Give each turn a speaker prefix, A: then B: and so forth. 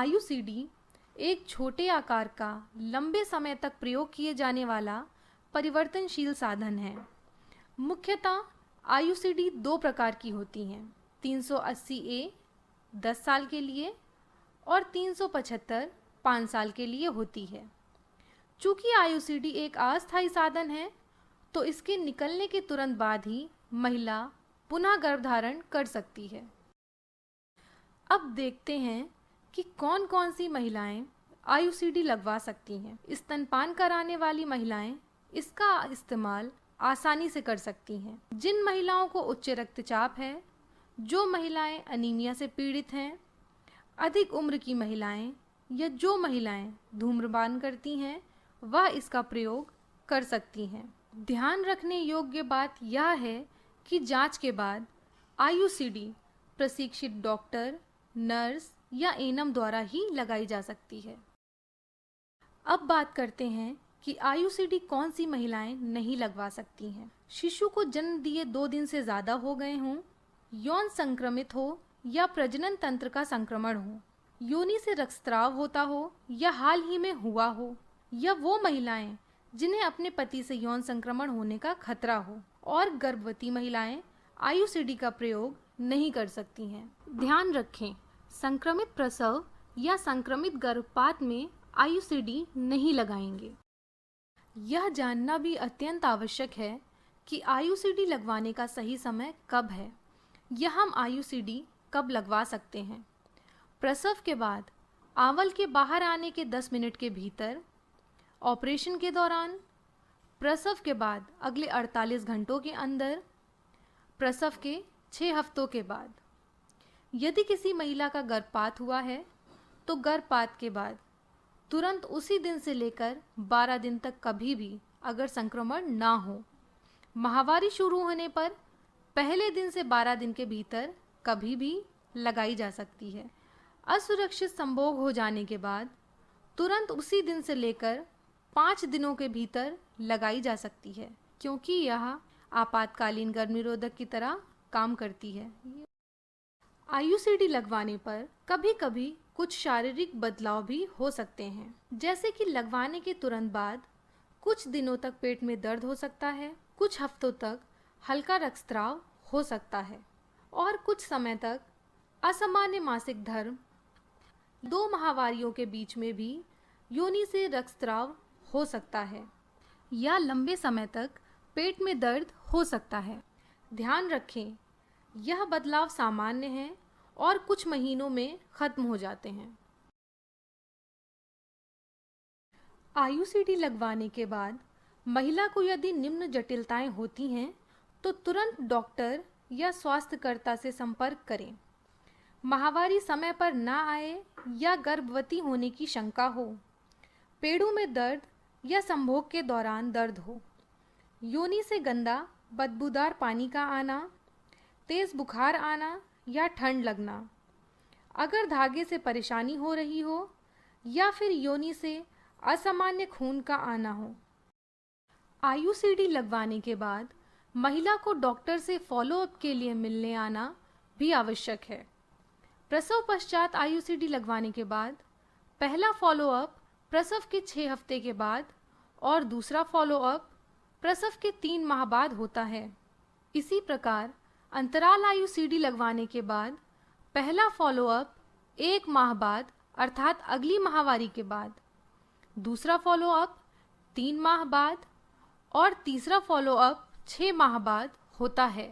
A: IUCD एक छोटे आकार का लंबे समय तक प्रयोग किए जाने वाला परिवर्तनशील साधन है। मुख्यतः आईयूसीडी दो प्रकार की होती हैं, 380A 10 साल के लिए और 375 5 साल के लिए होती है। चूँकि आईयूसीडी एक अस्थायी साधन है, तो इसके निकलने के तुरंत बाद ही महिला पुनः गर्भधारण कर सकती है। अब देखते हैं कि कौन कौन सी महिलाएं आईयूसीडी लगवा सकती हैं। स्तनपान कराने वाली महिलाएं इसका इस्तेमाल आसानी से कर सकती हैं। जिन महिलाओं को उच्च रक्तचाप है, जो महिलाएं अनीमिया से पीड़ित हैं, अधिक उम्र की महिलाएं या जो महिलाएं धूम्रपान करती हैं, वह इसका प्रयोग कर सकती हैं। ध्यान रखने योग्य बात यह है कि जांच के बाद आईयूसीडी प्रशिक्षित डॉक्टर, नर्स या एएनएम द्वारा ही लगाई जा सकती है। अब बात करते हैं कि आईयूसीडी कौन सी महिलाएं नहीं लगवा सकती हैं। शिशु को जन्म दिए 2 दिन से ज़्यादा हो गए हों, यौन संक्रमित हो या प्रजनन तंत्र का संक्रमण हो, योनि से रक्तस्राव होता हो या हाल ही में हुआ हो, या वो महिलाएं जिन्हें अपने पति से यौन संक्रमण होने का खतरा हो, और गर्भवती महिलाएं आईयूसीडी का प्रयोग नहीं कर सकती हैं। ध्यान रखें, संक्रमित प्रसव या संक्रमित गर्भपात में आईयूसीडी नहीं लगाएंगे। यह जानना भी अत्यंत आवश्यक है कि आईयूसीडी लगवाने का सही समय कब है या हम आईयूसीडी कब लगवा सकते हैं। प्रसव के बाद, आंवल के बाहर आने के 10 मिनट के भीतर, ऑपरेशन के दौरान, प्रसव के बाद अगले 48 घंटों के अंदर, प्रसव के 6 हफ्तों के बाद। यदि किसी महिला का गर्भपात हुआ है तो गर्भपात के बाद तुरंत उसी दिन से लेकर 12 दिन तक कभी भी अगर संक्रमण ना हो, माहवारी शुरू होने पर पहले दिन से 12 दिन के भीतर कभी भी लगाई जा सकती है। असुरक्षित संभोग हो जाने के बाद तुरंत उसी दिन से लेकर 5 दिनों के भीतर लगाई जा सकती है, क्योंकि यह आपातकालीन गर्भ निरोधक की तरह काम करती है। आईयूसीडी लगवाने पर कभी कभी कुछ शारीरिक बदलाव भी हो सकते हैं, जैसे कि लगवाने के तुरंत बाद कुछ दिनों तक पेट में दर्द हो सकता है, कुछ हफ्तों तक हल्का रक्तस्राव हो सकता है और कुछ समय तक असामान्य मासिक धर्म, 2 माहवारियों के बीच में भी योनि से रक्तस्राव हो सकता है या लंबे समय तक पेट में दर्द हो सकता है। ध्यान रखें, यह बदलाव सामान्य है और कुछ महीनों में खत्म हो जाते हैं। आईयूसीडी लगवाने के बाद महिला को यदि निम्न जटिलताएं होती हैं तो तुरंत डॉक्टर या स्वास्थ्यकर्ता से संपर्क करें। माहवारी समय पर ना आए या गर्भवती होने की शंका हो, पेड़ों में दर्द या संभोग के दौरान दर्द हो, योनि से गंदा बदबूदार पानी का आना, तेज बुखार आना या ठंड लगना, अगर धागे से परेशानी हो रही हो या फिर योनि से असामान्य खून का आना हो। आईयूसीडी लगवाने के बाद महिला को डॉक्टर से फॉलोअप के लिए मिलने आना भी आवश्यक है। प्रसव पश्चात आईयूसीडी लगवाने के बाद पहला फॉलोअप प्रसव के 6 हफ्ते के बाद और दूसरा फॉलोअप प्रसव के 3 माह बाद होता है। इसी प्रकार अंतराल आईयूसीडी लगवाने के बाद पहला फॉलोअप 1 माह बाद अर्थात अगली माहवारी के बाद, दूसरा फॉलोअप 3 माह बाद और तीसरा फॉलोअप 6 माह बाद होता है।